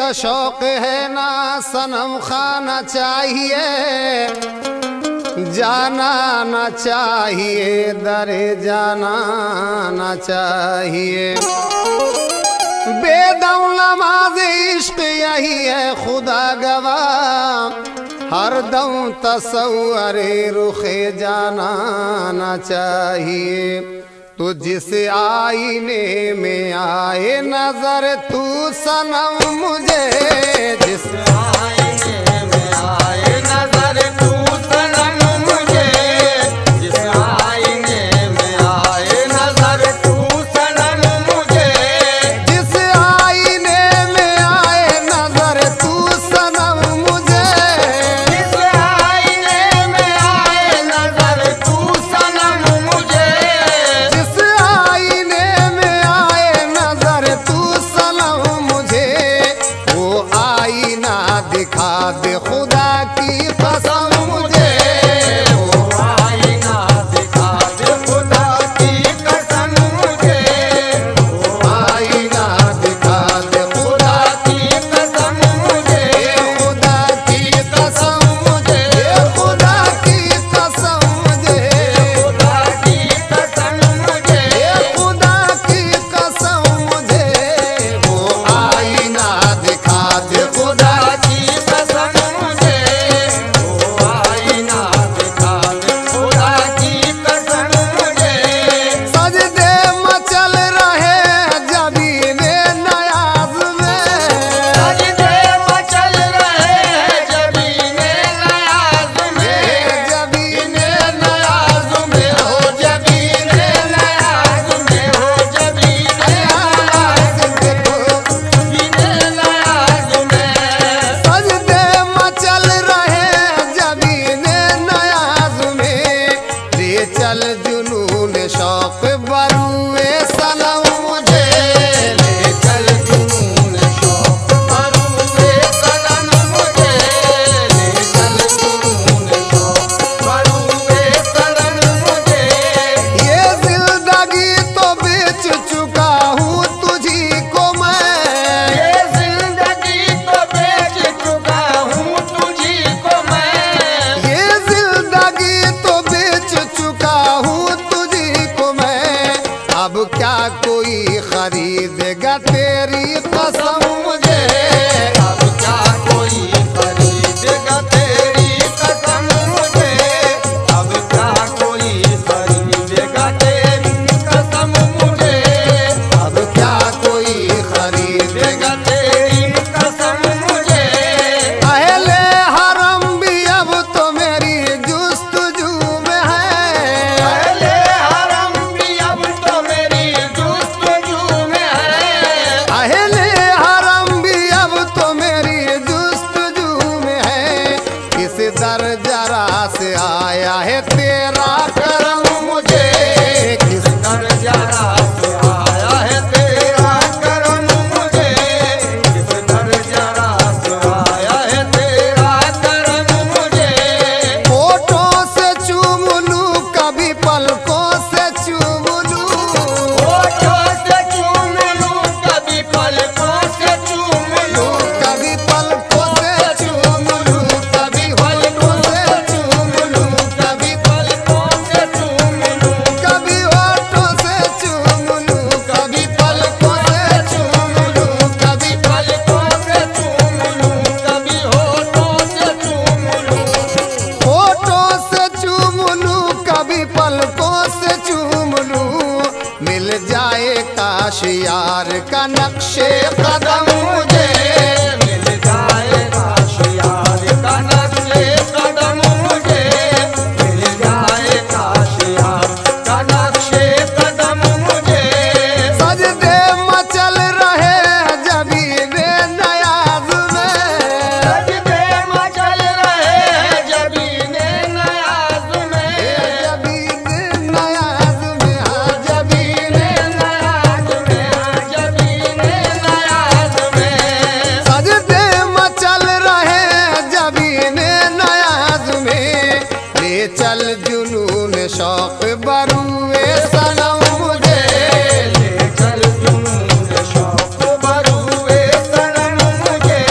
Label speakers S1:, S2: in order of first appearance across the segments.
S1: का शौक है ना सनम खाना चाहिए, जाना ना चाहिए, दरे जाना ना चाहिए। बेदौलमाज इश्क यही है खुदा गवाह, हरदम तसव्वुरे रुखे जाना ना चाहिए। तो जिस आईने में आए नजर तू सनम मुझे, जिस आईने में आए नजर तू सनम मुझे, जिस आईने में आए नजर तू सनम मुझे, जिस आईने में आए नजर तू सनम मुझे, जिस आईने में आए नजर तू सनम मुझे, जिस आईने में आए नजर तू सनम मुझे। वो आईना दिखा दे खुदा की कसम मुझे, वो आईना दिखा दे खुदा की कसम मुझे, वो आईना दिखा दे खुदा की कसम मुझे, खुदा की कसम मुझे, खुदा की कसम मुझे, खुदा की कसम मुझे, खुदा की कसम मुझे। वो आईना दिखा दे खुदा की कसम मुझे, वो आईना दिखा दे खुदा की कसम मुझे। सजदे मचल रहे जबीने नयाज में, सजदे मचल रहे जबीने नयाज में, जबीने नयाज में हो, जबीने नयाज में हो, जबीने नयाज में हो, जबीने नयाज में। सजदे मचल रहे जबीने नयाज में, ले चल जुनून शौक बरुए सनम मुझे, ले चल जुनून शौक बरुए सनम मुझे, ले चल जुनून शौक बरुए सनम मुझे। ये जिंदगी तो बेच चुका हूँ तुझी को मैं, ये जिंदगी तो बेच चुका हूँ तुझी को मैं, ये जिंदगी तो बेच चुका हूँ तुझी को मैं। अब क्या कोई खरीदेगा तेरी कसम मुझे, अब क्या कोई खरीदेगा तेरी कसम मुझे, अब क्या कोई खरीदेगा तेरी कसम मुझे, अब क्या कोई खरीदेगा तेरी कसम मुझे। अहले हरम भी अब तो मेरी जुस्तजू में है, अहले हरम भी अब तो मेरी जुस्तजू में है, अहले हरम भी अब तो मेरी जुस्तजू में है। किस दर जरा से आया है तेरा करम मुझे, किस दर जरा से आया है तेरा करम मुझे, किस दर जरा से आया है तेरा करम मुझे। होठों से चूम लूं कभी पलकों से चूम लूं, होठों से चूम लूं कभी पलकों से चूम लूं, कभी पलकों से चूम लूं, कभी पलकों से चूम लूं, कभी पलकों से चूम लूं, कभी होठों से चूम लूं, कभी पलकों से चूम लूं, कभी पलकों से चूम लूं, कभी होठों से चूम लूं, होठों से चूम लूं, कभी पलकों से चूम लूं। मिल जाए काश यार का नक्शे कदम मुझे, मिल जाए काश यार का नक्शे कदम मुझे, मिल जाए काश यार का नक्शे कदम मुझे। सजदे मचल रहे जबीने नयाज में, सजदे मचल रहे जबीने नयाज में, जबीने नयाज में, हाँ जबीने नयाज में, हाँ जबीने नयाज में। सजदे मचल रहे जबीने नयाज में, ले चल जुनून शौक बरुए सनम मुझे, ले चल जुनून शौक बरुए सनम मुझे,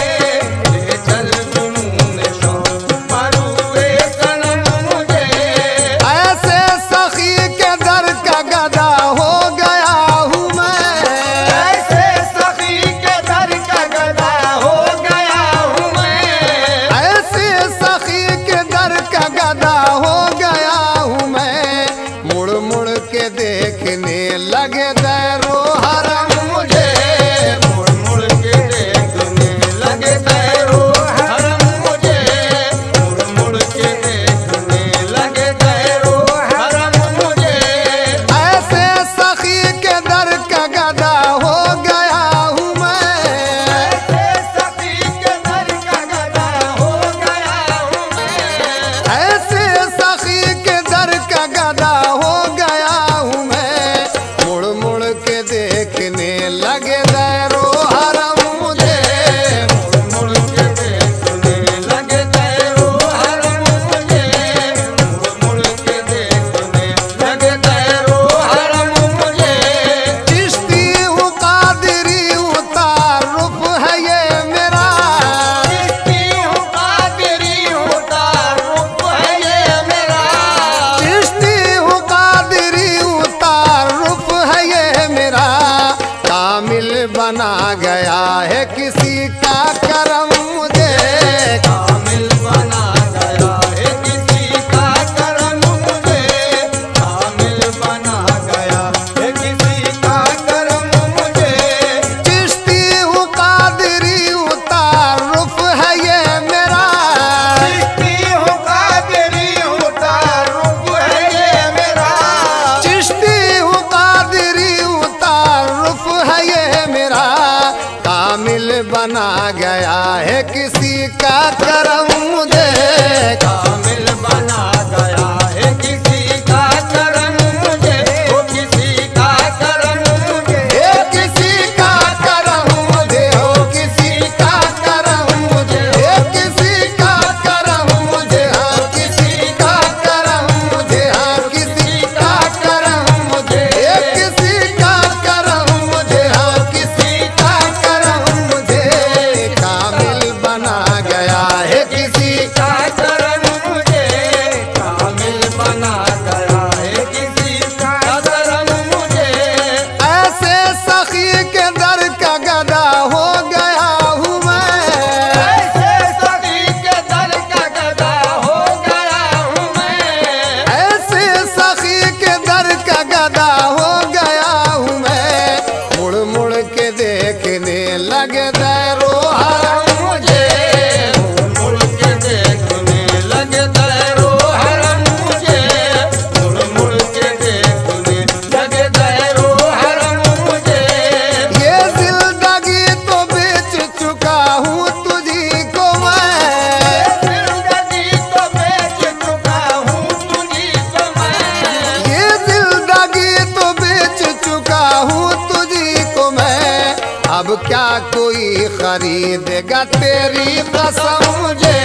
S1: कसम मुझे,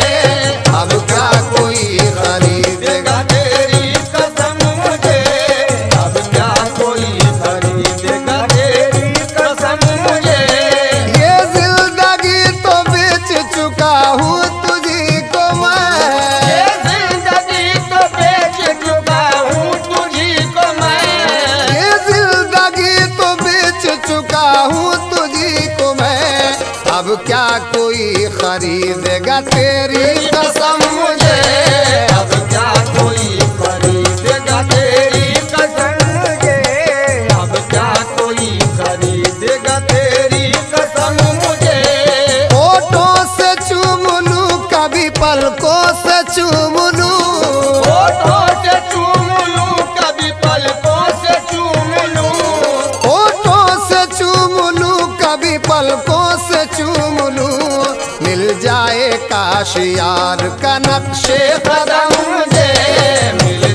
S1: अब क्या कोई खरीदेगा
S2: तेरी कसम मुझे, अब क्या कोई खरीदेगा तेरी कसम मुझे।
S1: ये जिंदगी तो बेच चुका हूँ तुझी को मैं,
S2: ये जिंदगी तो बेच चुका हूँ तुझी को मैं,
S1: ये जिंदगी तो बेच चुका हूँ तुझी को मैं, अब क्या कोई खरीदेगा तेरी कसम मुझे,
S2: अब क्या कोई खरीदेगा तेरी कसम मुझे, अब क्या कोई खरीदेगा तेरी कसम मुझे।
S1: होठों से चूम लूं कभी पलकों से चूम लूं,
S2: होठों से चूम लूं कभी पलकों से चूम लूं,
S1: होठों से चूम लूं कभी पलकों से चूम लूं, मिल जाए काश यार का नक्शे कदम
S2: मुझे मिल